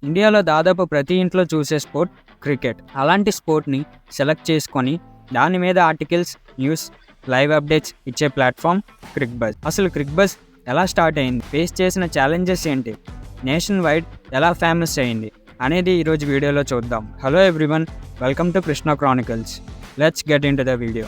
ఇండియాలో దాదాపు ప్రతి ఇంట్లో చూసే స్పోర్ట్ క్రికెట్. అలాంటి స్పోర్ట్ని సెలెక్ట్ చేసుకొని దాని మీద ఆర్టికల్స్, న్యూస్, లైవ్ అప్డేట్స్ ఇచ్చే ప్లాట్ఫామ్ క్రిక్బజ్. అసలు క్రిక్బజ్ ఎలా స్టార్ట్ అయింది, ఫేస్ చేసిన ఛాలెంజెస్ ఏంటి, నేషన్ వైడ్ ఎలా ఫేమస్ అయింది అనేది ఈరోజు వీడియోలో చూద్దాం. Hello everyone, welcome to Krishna chronicles. Let's get into the video.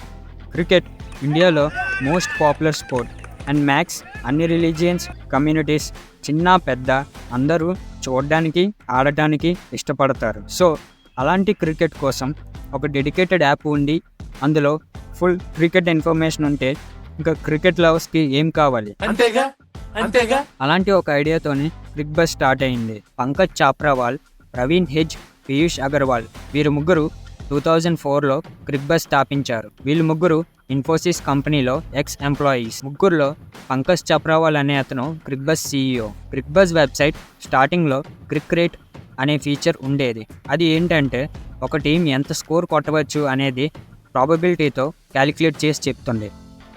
Cricket ఇండియాలో మోస్ట్ పాపులర్ స్పోర్ట్ అండ్ మ్యాక్స్ అన్ని రిలీజియన్స్, కమ్యూనిటీస్, చిన్న పెద్ద అందరూ చూడడానికి, ఆడటానికి ఇష్టపడతారు. సో అలాంటి క్రికెట్ కోసం ఒక డెడికేటెడ్ యాప్ ఉండి అందులో ఫుల్ క్రికెట్ ఇన్ఫర్మేషన్ ఉంటే ఇంకా క్రికెట్ లవర్స్కి ఏం కావాలి. అలాంటి ఒక ఐడియాతోనే క్రిక్బజ్ స్టార్ట్ అయింది. పంకజ్ చాప్రావాల్, ప్రవీణ్ హెజ్, పీయూష్ అగర్వాల్ వీరు ముగ్గురు 2004లో క్రిక్బజ్ స్థాపించారు. వీళ్ళు ముగ్గురు ఇన్ఫోసిస్ కంపెనీలో ఎక్స్ ఎంప్లాయీస్. ముగ్గురులో పంకజ్ చాప్రావాల్ అనే అతను క్రిక్బజ్ CEO. క్రిక్బజ్ వెబ్సైట్ స్టార్టింగ్లో క్రిక్ రేట్ అనే ఫీచర్ ఉండేది. అది ఏంటంటే ఒక టీం ఎంత స్కోర్ కొట్టవచ్చు అనేది ప్రాబబిలిటీతో క్యాలిక్యులేట్ చేసి చెప్తుంది.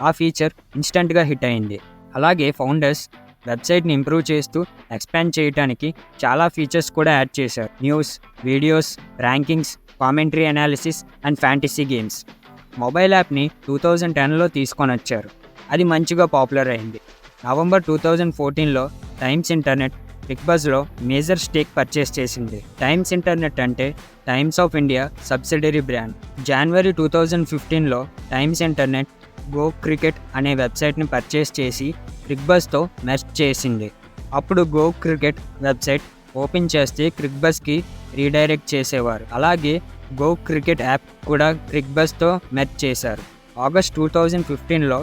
ఆ ఫీచర్ ఇన్స్టెంట్గా హిట్ అయింది. అలాగే ఫౌండర్స్ వెబ్సైట్ని ఇంప్రూవ్ చేస్తూ ఎక్స్పాండ్ చేయడానికి చాలా ఫీచర్స్ కూడా యాడ్ చేశారు. News, videos, rankings, commentary analysis and fantasy games. Mobile యాప్ని 2010లో తీసుకొని వచ్చారు. అది మంచిగా పాపులర్ అయింది. నవంబర్ 2014లో టైమ్స్ ఇంటర్నెట్ క్రిక్బజ్లో మేజర్ స్టేక్ పర్చేస్ చేసింది. టైమ్స్ ఇంటర్నెట్ అంటే Times of India subsidiary brand. జనవరి 2015లో టైమ్స్ ఇంటర్నెట్ గో క్రికెట్ అనే వెబ్సైట్ని పర్చేస్ చేసి క్రిక్బజ్తో మెర్జ్ చేసింది. అప్పుడు గో క్రికెట్ వెబ్సైట్ ఓపెన్ చేస్తే క్రిక్బజ్కి రీడైరెక్ట్ చేసేవారు. అలాగే గో క్రికెట్ యాప్ కూడా క్రిక్బజ్తో మెర్జ్ చేశారు. ఆగస్ట్ 2015లో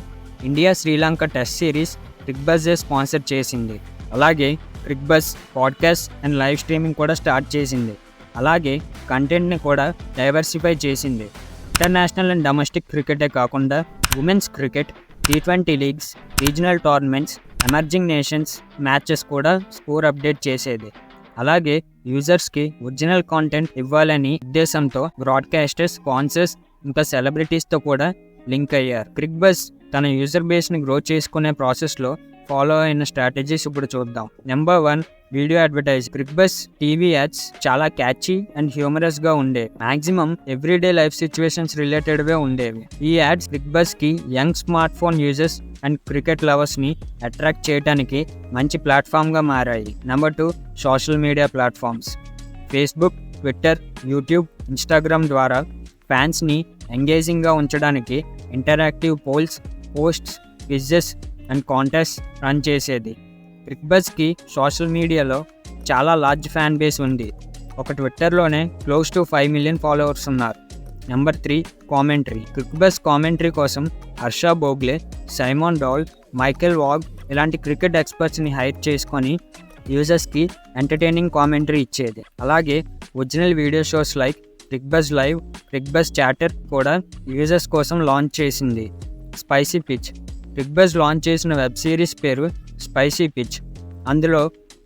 ఇండియా శ్రీలంక టెస్ట్ సిరీస్ క్రిక్బజే స్పాన్సర్ చేసింది. అలాగే Cricbuzz podcast and live streaming కూడా స్టార్ట్ చేసింది. అలాగే కంటెంట్ని కూడా డైవర్సిఫై చేసింది. ఇంటర్నేషనల్ అండ్ డొమెస్టిక్ క్రికెటే కాకుండా women's cricket, T20 leagues, regional tournaments, emerging nations matches కూడా స్కోర్ అప్డేట్ చేసేది. అలాగే యూజర్స్కి ఒరిజినల్ కాంటెంట్ ఇవ్వాలని ఉద్దేశంతో బ్రాడ్కాస్టర్స్, స్పాన్సర్స్ ఇంకా సెలబ్రిటీస్తో కూడా లింక్ అయ్యారు. క్రిక్బజ్ తన యూజర్ బేస్ని గ్రో చేసుకునే ప్రాసెస్లో ఫాలో అయిన స్ట్రాటజీస్ ఇప్పుడు చూద్దాం. Number 1, video advertise. Cricbuzz TV ads చాలా క్యాచీ అండ్ హ్యూమరస్గా ఉండేవి. మ్యాక్సిమం ఎవ్రీడే లైఫ్ సిచ్యువేషన్స్ రిలేటెడ్వే ఉండేవి. ఈ యాడ్స్ క్రిక్బజ్కి young smart phone users and cricket లవర్స్ని అట్రాక్ట్ చేయడానికి మంచి ప్లాట్ఫామ్గా మారాయి. Number 2, social media platforms. Facebook, Twitter, YouTube, Instagram ద్వారా ఫ్యాన్స్ని ఎంగేజింగ్గా ఉంచడానికి interactive polls, posts, quizzes and contest run చేసేది. క్రిక్బజ్కి సోషల్ మీడియాలో చాలా లార్జ్ ఫ్యాన్ బేస్ ఉంది. ఒక ట్విట్టర్లోనే క్లోజ్ టు 5 మిలియన్ ఫాలోవర్స్ ఉన్నారు. Number 3, commentary. క్రిక్బజ్ కామెంటరీ కోసం Harsha Bhogle, Simon Doull, Michael Vaughan ఇలాంటి క్రికెట్ ఎక్స్పర్ట్స్ని హైర్ చేసుకొని యూజర్స్కి ఎంటర్టైనింగ్ కామెంటరీ ఇచ్చేది. అలాగే original video shows like Cricbuzz Live, Cricbuzz Chatter కూడా యూజర్స్ కోసం లాంచ్ చేసింది. Spicy Pitch. క్రిక్బజ్ లాంచ్ చేసిన వెబ్ సిరీస్ పేరు స్పైసీ పిచ్. అందులో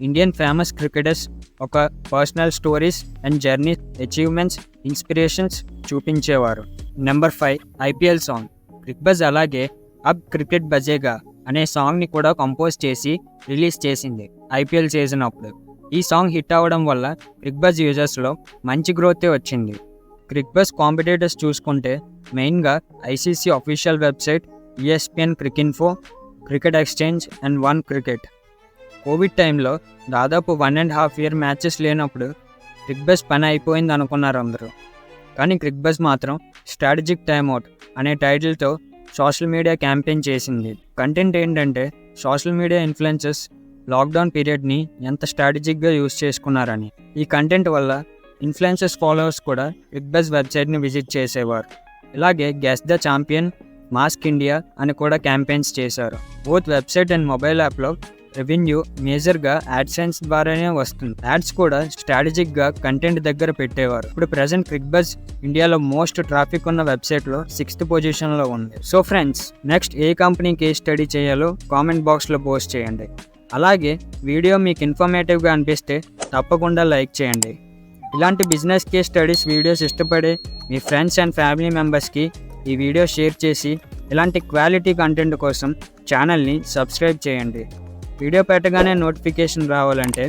ఇండియన్ ఫేమస్ క్రికెటర్స్ ఒక personal stories and journey, achievements, inspirations చూపించేవారు. Number 5, IPL song. క్రిక్బజ్ అలాగే అబ్ క్రికెట్ బజేగా అనే సాంగ్ని కూడా కంపోజ్ చేసి రిలీజ్ చేసింది IPL సీజన్ అప్పుడు. ఈ సాంగ్ హిట్ అవ్వడం వల్ల క్రిక్బజ్ యూజర్స్లో మంచి గ్రోతే వచ్చింది. క్రిక్బజ్ కాంపిటేటర్స్ చూసుకుంటే మెయిన్గా ICC official website, ESPN Cricinfo, cricket exchange and one cricket. Covid టైంలో దాదాపు 1.5 year మ్యాచెస్ లేనప్పుడు క్రిక్బజ్ పని అయిపోయింది అనుకున్నారు అందరూ. కానీ క్రిక్బజ్ మాత్రం స్ట్రాటజిక్ టైమ్అవుట్ అనే టైటిల్తో సోషల్ మీడియా క్యాంపెయిన్ చేసింది. కంటెంట్ ఏంటంటే సోషల్ మీడియా ఇన్ఫ్లుయెన్సర్స్ లాక్డౌన్ పీరియడ్ని ఎంత స్ట్రాటజిక్గా యూజ్ చేసుకున్నారని. ఈ కంటెంట్ వల్ల ఇన్ఫ్లుయెన్సర్స్ ఫాలోవర్స్ కూడా క్రిక్బజ్ వెబ్సైట్ని విజిట్ చేసేవారు. ఇలాగే guess the champion, mask India అని కూడా క్యాంపెయిన్స్ చేశారు. బోత్ వెబ్సైట్ అండ్ మొబైల్ యాప్లో రెవెన్యూ మేజర్గా యాడ్సెన్స్ ద్వారానే వస్తుంది. యాడ్స్ కూడా స్ట్రాటజిక్గా కంటెంట్ దగ్గర పెట్టేవారు. ఇప్పుడు ప్రెసెంట్ క్రిక్బజ్ ఇండియాలో మోస్ట్ ట్రాఫిక్ ఉన్న వెబ్సైట్లో 6th పొజిషన్లో ఉంది. సో ఫ్రెండ్స్, నెక్స్ట్ ఏ కంపెనీకి ఏ స్టడీ చేయాలో కామెంట్ బాక్స్లో పోస్ట్ చేయండి. అలాగే వీడియో మీకు ఇన్ఫర్మేటివ్గా అనిపిస్తే తప్పకుండా లైక్ చేయండి. ఇలాంటి బిజినెస్ కేస్ స్టడీస్ వీడియోస్ ఇష్టపడే మీ ఫ్రెండ్స్ అండ్ ఫ్యామిలీ మెంబర్స్కి ఈ వీడియో షేర్ చేసి ఇలాంటి క్వాలిటీ కంటెంట్ కోసం ఛానల్ని సబ్స్క్రైబ్ చేయండి. వీడియో పెట్టగానే నోటిఫికేషన్ రావాలంటే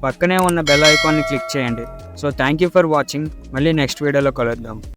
పక్కనే ఉన్న బెల్ ఐకాన్ని క్లిక్ చేయండి. So thank you for watching. మళ్ళీ నెక్స్ట్ వీడియోలో కలుద్దాం.